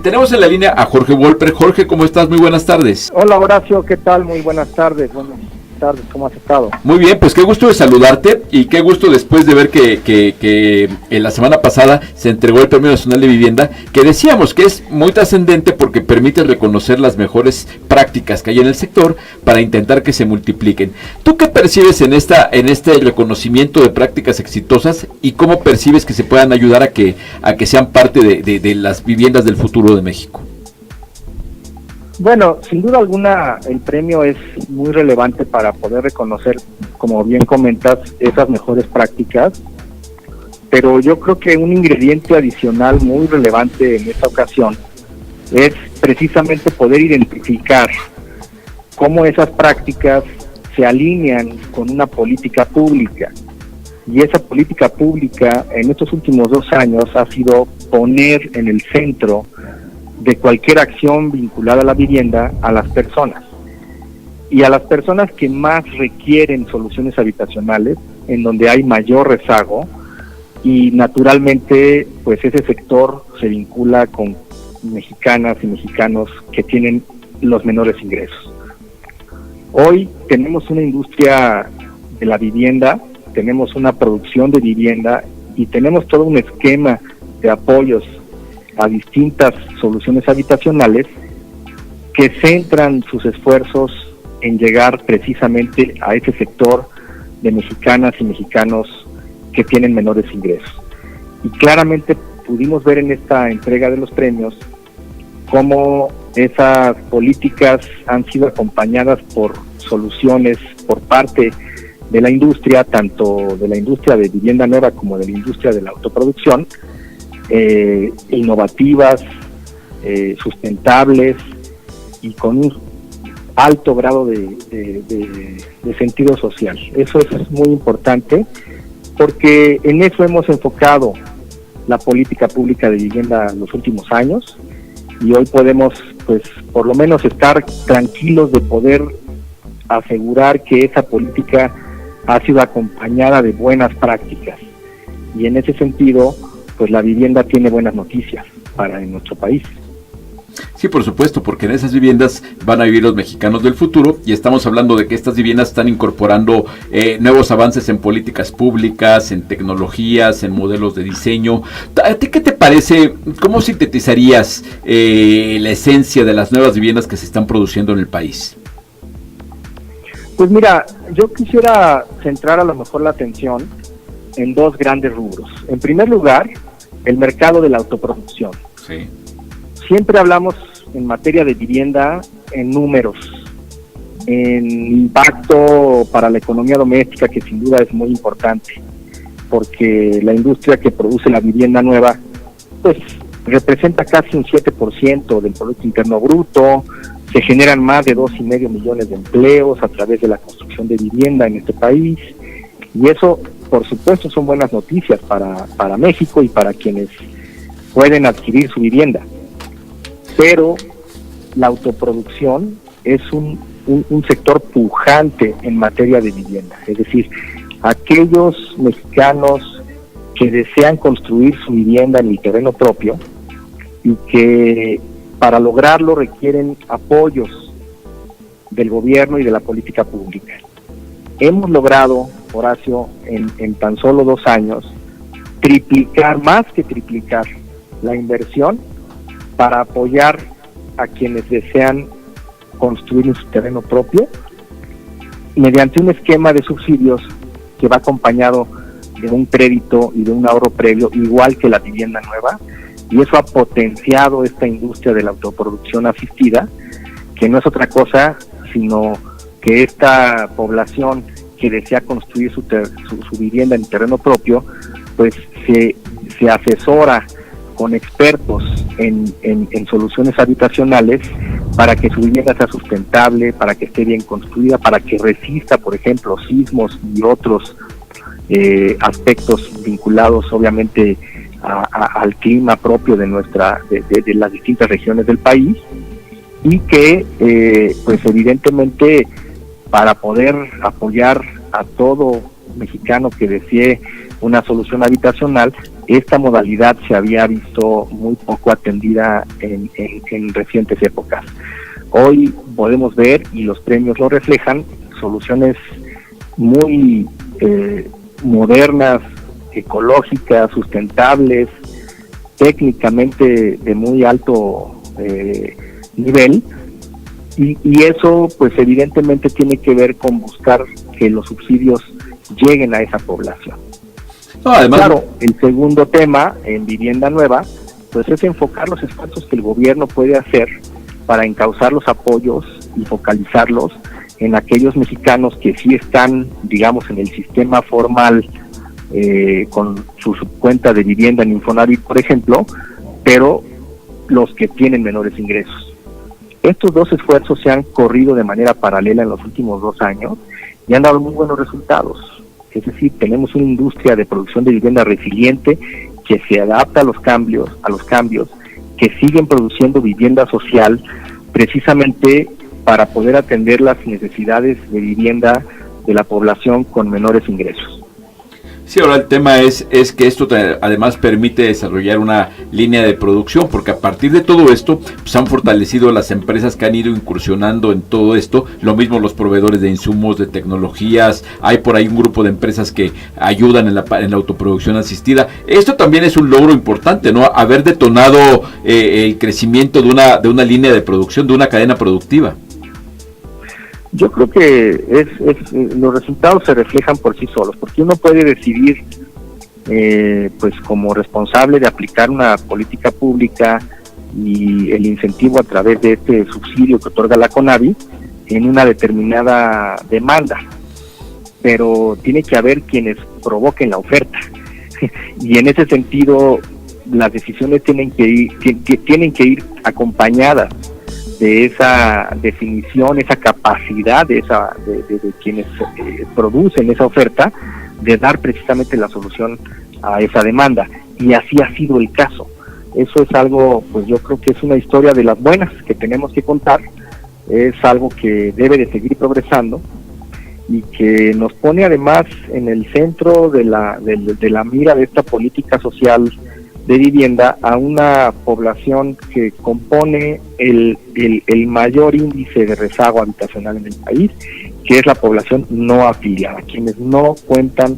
Tenemos en la línea a Jorge Wolper. Jorge, ¿cómo estás? Muy buenas tardes. Hola Horacio, ¿qué tal? Muy buenas tardes. Buenas tardes, ¿cómo has estado? Muy bien, pues qué gusto de saludarte y qué gusto después de ver que en la semana pasada se entregó el Premio Nacional de Vivienda, que decíamos que es muy trascendente porque permite reconocer las mejores prácticas que hay en el sector para intentar que se multipliquen. ¿Tú qué percibes en este reconocimiento de prácticas exitosas y cómo percibes que se puedan ayudar a que sean parte de las viviendas del futuro de México? Bueno, sin duda alguna el premio es muy relevante para poder reconocer, como bien comentas, esas mejores prácticas, pero yo creo que un ingrediente adicional muy relevante en esta ocasión es precisamente poder identificar cómo esas prácticas se alinean con una política pública. Y esa política pública en estos últimos 2 años ha sido poner en el centro de cualquier acción vinculada a la vivienda a las personas. Y a las personas que más requieren soluciones habitacionales, en donde hay mayor rezago, y naturalmente pues ese sector se vincula con mexicanas y mexicanos que tienen los menores ingresos. Hoy tenemos una industria de la vivienda, tenemos una producción de vivienda y tenemos todo un esquema de apoyos a distintas soluciones habitacionales que centran sus esfuerzos en llegar precisamente a ese sector de mexicanas y mexicanos que tienen menores ingresos. Y claramente pudimos ver en esta entrega de los premios cómo esas políticas han sido acompañadas por soluciones por parte de la industria, tanto de la industria de vivienda nueva como de la industria de la autoproducción, innovativas, sustentables y con un alto grado de sentido social. Eso es muy importante porque en eso hemos enfocado la política pública de vivienda en los últimos años y hoy podemos, pues, por lo menos estar tranquilos de poder asegurar que esa política ha sido acompañada de buenas prácticas y en ese sentido pues la vivienda tiene buenas noticias para en nuestro país. Sí, por supuesto, porque en esas viviendas van a vivir los mexicanos del futuro y estamos hablando de que estas viviendas están incorporando nuevos avances en políticas públicas, en tecnologías, en modelos de diseño. ¿A ti qué te parece? ¿Cómo sintetizarías la esencia de las nuevas viviendas que se están produciendo en el país? Pues mira, yo quisiera centrar a lo mejor la atención en 2 grandes rubros. En primer lugar, el mercado de la autoproducción. Sí. Siempre hablamos en materia de vivienda en números, en impacto para la economía doméstica, que sin duda es muy importante, porque la industria que produce la vivienda nueva, pues representa casi un 7% del Producto Interno Bruto, se generan más de 2.5 millones de empleos a través de la construcción de vivienda en este país, y eso, por supuesto, son buenas noticias para México y para quienes pueden adquirir su vivienda. Pero la autoproducción es un sector pujante en materia de vivienda, es decir, aquellos mexicanos que desean construir su vivienda en el terreno propio y que para lograrlo requieren apoyos del gobierno y de la política pública. Hemos logrado, Horacio, en tan solo 2 años, más que triplicar la inversión para apoyar a quienes desean construir en su terreno propio mediante un esquema de subsidios que va acompañado de un crédito y de un ahorro previo, igual que la vivienda nueva, y eso ha potenciado esta industria de la autoproducción asistida, que no es otra cosa sino que esta población que desea construir su vivienda en terreno propio, pues se asesora con expertos en soluciones habitacionales para que su vivienda sea sustentable, para que esté bien construida, para que resista, por ejemplo, sismos y otros aspectos vinculados obviamente al clima propio de las distintas regiones del país, y que pues evidentemente para poder apoyar a todo mexicano que desee una solución habitacional, esta modalidad se había visto muy poco atendida en recientes épocas. Hoy podemos ver, y los premios lo reflejan, soluciones muy modernas, ecológicas, sustentables, técnicamente de muy alto nivel, y eso pues evidentemente tiene que ver con buscar que los subsidios lleguen a esa población. No, además, claro, el segundo tema en vivienda nueva pues es enfocar los esfuerzos que el gobierno puede hacer para encauzar los apoyos y focalizarlos en aquellos mexicanos que sí están, digamos, en el sistema formal, con su subcuenta de vivienda en Infonavit, por ejemplo, pero los que tienen menores ingresos. Estos dos esfuerzos se han corrido de manera paralela en los últimos 2 años y han dado muy buenos resultados. Es decir, tenemos una industria de producción de vivienda resiliente que se adapta a los cambios, que siguen produciendo vivienda social precisamente para poder atender las necesidades de vivienda de la población con menores ingresos. Sí, ahora el tema es que esto además permite desarrollar una línea de producción, porque a partir de todo esto pues han fortalecido las empresas que han ido incursionando en todo esto, lo mismo los proveedores de insumos, de tecnologías, hay por ahí un grupo de empresas que ayudan en la autoproducción asistida. Esto también es un logro importante, ¿no? Haber detonado el crecimiento de una línea de producción, de una cadena productiva. Yo creo que los resultados se reflejan por sí solos, porque uno puede decidir, pues como responsable de aplicar una política pública y el incentivo a través de este subsidio que otorga la CONAVI en una determinada demanda, pero tiene que haber quienes provoquen la oferta y en ese sentido las decisiones tienen que ir acompañadas de esa definición, esa capacidad de quienes producen esa oferta, de dar precisamente la solución a esa demanda. Y así ha sido el caso. Eso es algo, pues yo creo que es una historia de las buenas que tenemos que contar, es algo que debe de seguir progresando y que nos pone además en el centro de la mira de esta política social de vivienda a una población que compone el mayor índice de rezago habitacional en el país, que es la población no afiliada, quienes no cuentan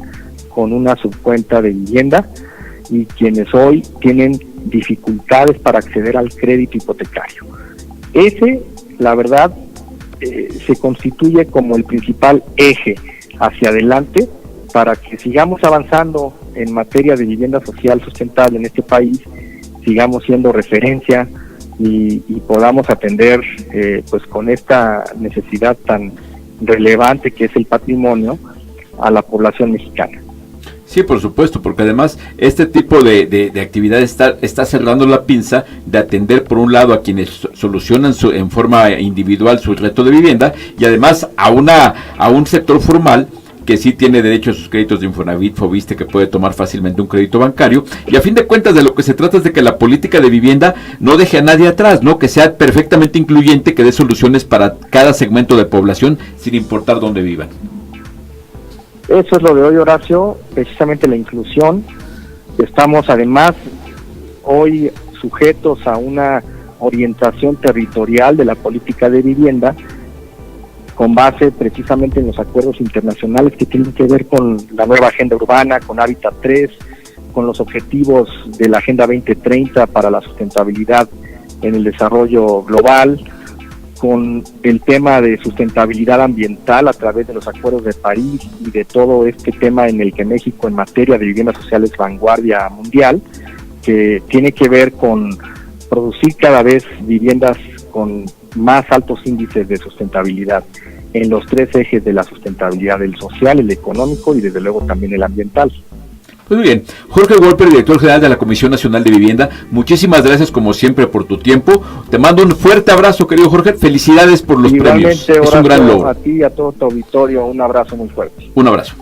con una subcuenta de vivienda y quienes hoy tienen dificultades para acceder al crédito hipotecario. Ese, la verdad, se constituye como el principal eje hacia adelante para que sigamos avanzando en materia de vivienda social sustentable en este país, sigamos siendo referencia y podamos atender pues con esta necesidad tan relevante que es el patrimonio a la población mexicana. Sí, por supuesto, porque además este tipo de actividades está cerrando la pinza de atender por un lado a quienes solucionan en forma individual su reto de vivienda y además a un sector formal que sí tiene derecho a sus créditos de Infonavit, Foviste, que puede tomar fácilmente un crédito bancario, y a fin de cuentas de lo que se trata es de que la política de vivienda no deje a nadie atrás, ¿no? Que sea perfectamente incluyente, que dé soluciones para cada segmento de población, sin importar dónde vivan. Eso es lo de hoy, Horacio, precisamente la inclusión. Estamos además hoy sujetos a una orientación territorial de la política de vivienda, con base precisamente en los acuerdos internacionales que tienen que ver con la nueva agenda urbana, con Hábitat 3, con los objetivos de la Agenda 2030 para la sustentabilidad en el desarrollo global, con el tema de sustentabilidad ambiental a través de los acuerdos de París y de todo este tema en el que México en materia de vivienda social es vanguardia mundial, que tiene que ver con producir cada vez viviendas con más altos índices de sustentabilidad en los 3 ejes de la sustentabilidad, el social, el económico y desde luego también el ambiental. Pues muy bien, Jorge Wolper, director general de la Comisión Nacional de Vivienda, muchísimas gracias como siempre por tu tiempo, te mando un fuerte abrazo, querido Jorge, felicidades por los premios, Horacio, es un gran logro. A ti y a todo tu auditorio, un abrazo muy fuerte. Un abrazo.